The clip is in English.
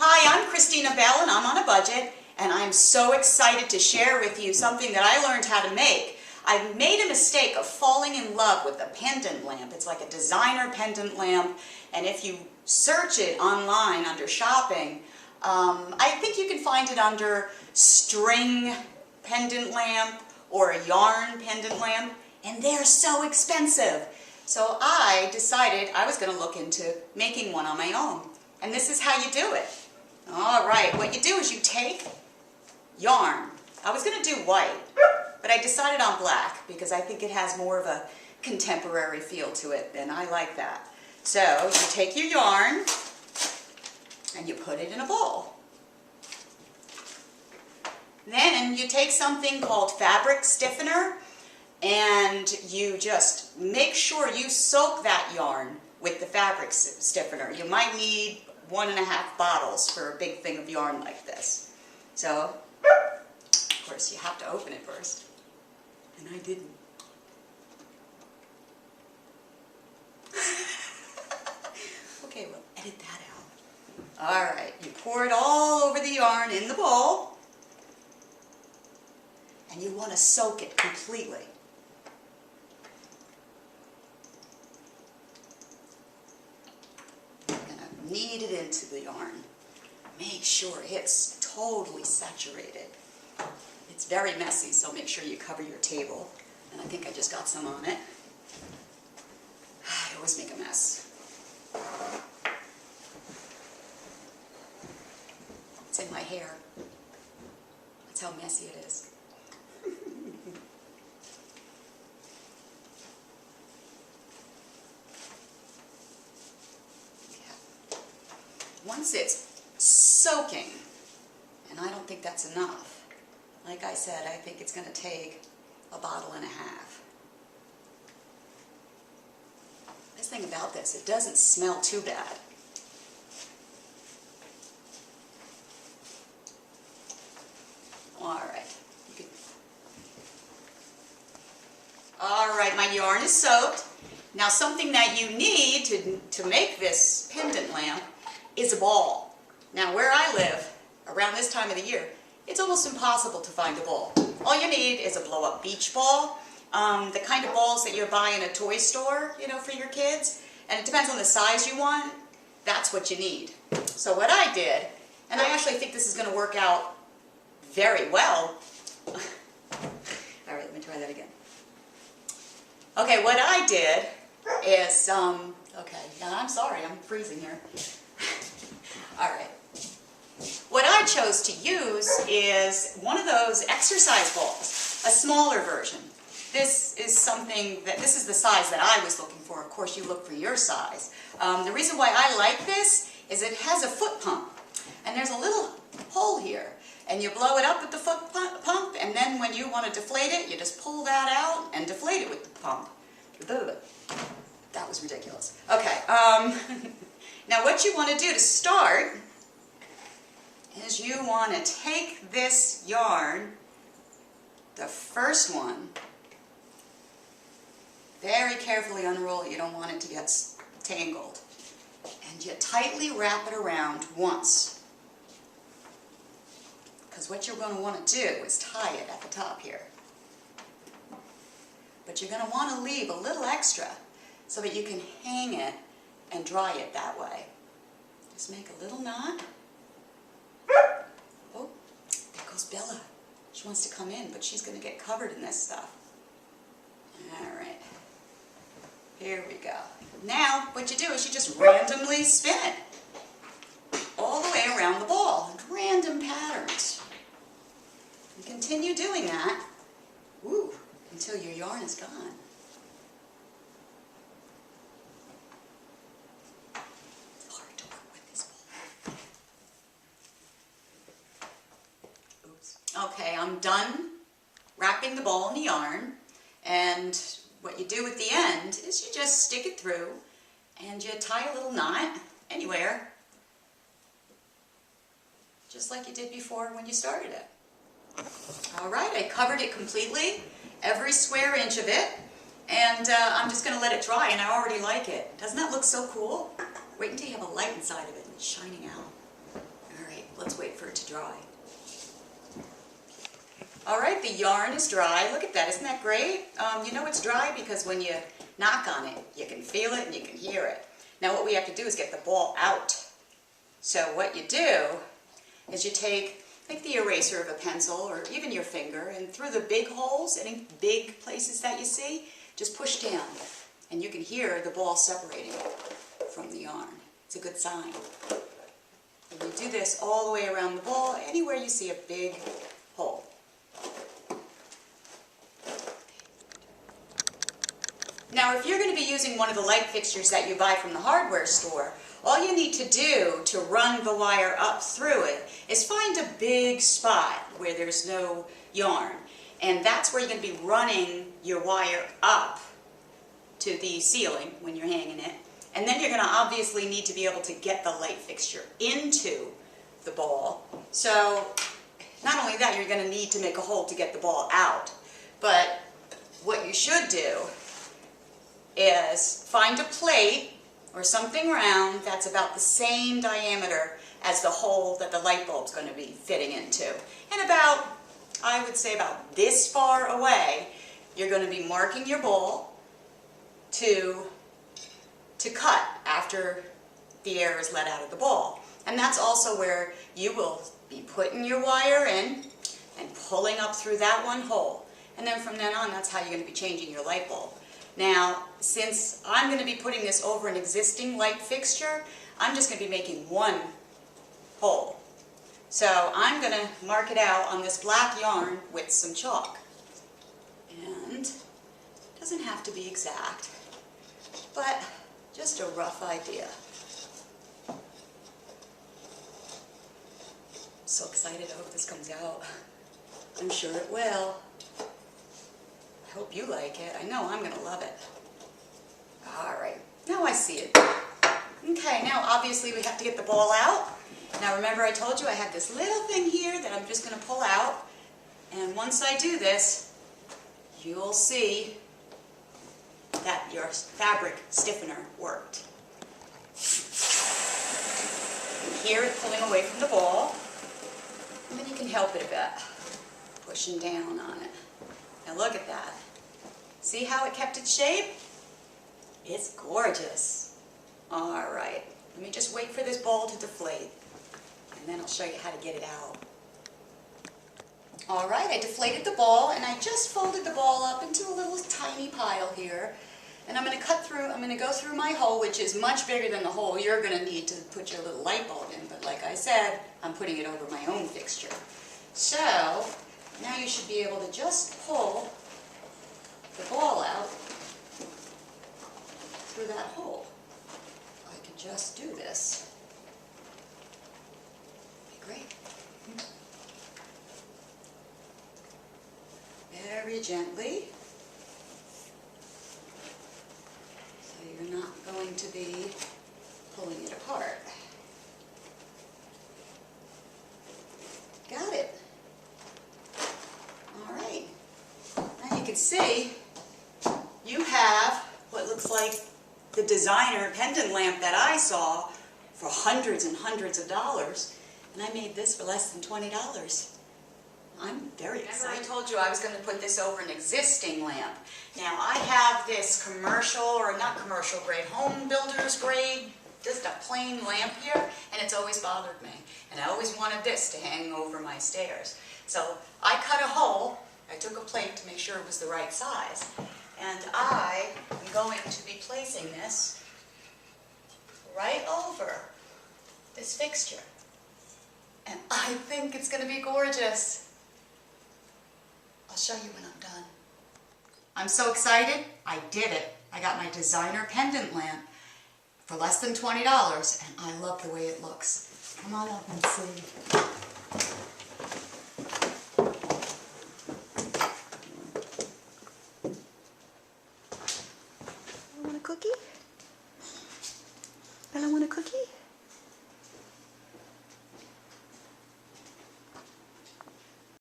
Hi, I'm Christina Bell and I'm on a budget, and I'm so excited to share with you something that I learned how to make. I made a mistake of falling in love with a pendant lamp. It's like a designer pendant lamp, and if you search it online under shopping, I think you can find it under string pendant lamp or a yarn pendant lamp, and they're so expensive. So I decided I was going to look into making one on my own, and this is how you do it. All right, what you do is you take yarn. I was going to do white, but I decided on black because I think it has more of a contemporary feel to it, and I like that. So you take your yarn and you put it in a bowl. Then you take something called fabric stiffener, and you just make sure you soak that yarn with the fabric stiffener. You might need 1.5 bottles for a big thing of yarn like this. So, of course, you have to open it first, and I didn't. Okay, we'll edit that out. All right, you pour it all over the yarn in the bowl, and you want to soak it completely. Knead it into the yarn. Make sure it's totally saturated. It's very messy, so make sure you cover your table. And I think I just got some on it. I always make a mess. It's in my hair. That's how messy it is. Once it's soaking, and I don't think that's enough, like I said, I think it's going to take 1.5 bottles. Nice thing about this, it doesn't smell too bad. All right, my yarn is soaked. Now something that you need to make this pendant lamp is a ball. Now where I live, around this time of the year, it's almost impossible to find a ball. All you need is a blow-up beach ball, the kind of balls that you buy in a toy store, you know, for your kids, and it depends on the size you want. That's what you need. So what I did, and I actually think this is going to work out very well. All right, let me try that again. Okay, what I did is, okay, I'm sorry, I'm freezing here. All right. What I chose to use is one of those exercise balls, a smaller version. This is this is the size that I was looking for. Of course, you look for your size. The reason why I like this is it has a foot pump, and there's a little hole here, and you blow it up with the foot pump, and then when you want to deflate it, you just pull that out and deflate it with the pump. That was ridiculous. Okay. Now what you want to do to start is you want to take this yarn, the first one, very carefully unroll it. You don't want it to get tangled. And you tightly wrap it around once. Because what you're going to want to do is tie it at the top here. But you're going to want to leave a little extra so that you can hang it and dry it that way. Just make a little knot. Oh, there goes Bella. She wants to come in, but she's going to get covered in this stuff. All right. Here we go. Now, what you do is you just randomly spin it all the way around the ball. Random patterns. And continue doing that until your yarn is gone. It's hard to work with this ball. Oops. Okay, I'm done wrapping the ball in the yarn, and what you do at the end is you just stick it through and you tie a little knot anywhere, just like you did before when you started it. All right, I covered it completely, every square inch of it, and I'm just going to let it dry, and I already like it. Doesn't that look so cool? Wait until you have a light inside of it and it's shining out. let's wait for it to dry. All right, the yarn is dry. Look at that, isn't that great? You know it's dry because when you knock on it, you can feel it and you can hear it. Now what we have to do is get the ball out. So what you do is you take like the eraser of a pencil or even your finger, and through the big holes, any big places that you see, just push down and you can hear the ball separating from the yarn. It's a good sign. And you do this all the way around the ball, anywhere you see a big hole. Now if you're going to be using one of the light fixtures that you buy from the hardware store, all you need to do to run the wire up through it is find a big spot where there's no yarn. And that's where you're going to be running your wire up to the ceiling when you're hanging it. And then you're going to obviously need to be able to get the light fixture into the ball. So not only that, you're going to need to make a hole to get the ball out. But what you should do is find a plate or something round that's about the same diameter as the hole that the light bulb's going to be fitting into. And about, I would say about this far away, you're going to be marking your ball to cut after the air is let out of the ball. And that's also where you will be putting your wire in and pulling up through that one hole. And then from then on, that's how you're going to be changing your light bulb. Now, since I'm going to be putting this over an existing light fixture, I'm just going to be making one hole. So I'm going to mark it out on this black yarn with some chalk. And it doesn't have to be exact, but just a rough idea. I'm so excited. I hope this comes out. I'm sure it will. I hope you like it. I know I'm going to love it. Alright, now I see it. Okay, now obviously we have to get the ball out. Now remember I told you I had this little thing here that I'm just going to pull out. And once I do this, you'll see that your fabric stiffener worked. You hear it pulling away from the ball. And then you can help it a bit, pushing down on it. Now look at that. See how it kept its shape? It's gorgeous. All right, let me just wait for this ball to deflate, and then I'll show you how to get it out. All right, I deflated the ball, and I just folded the ball up into a little tiny pile here. And I'm going to go through my hole, which is much bigger than the hole you're going to need to put your little light bulb in. But like I said, I'm putting it over my own fixture. So now you should be able to just pull the ball out through that hole. I can just do this. Okay, great. Very gently. So you're not going to be pulling it apart. Got it. All right. Now you can see you have what looks like the designer pendant lamp that I saw for hundreds and hundreds of dollars, and I made this for less than $20. I'm very excited. Remember I told you I was going to put this over an existing lamp. Now I have this commercial, or not commercial grade, home builder's grade, just a plain lamp here, and it's always bothered me. And I always wanted this to hang over my stairs. So I cut a hole, I took a plate to make sure it was the right size, and I am going to be placing this right over this fixture. And I think it's going to be gorgeous. I'll show you when I'm done. I'm so excited. I did it. I got my designer pendant lamp for less than $20, and I love the way it looks. Come on up and see.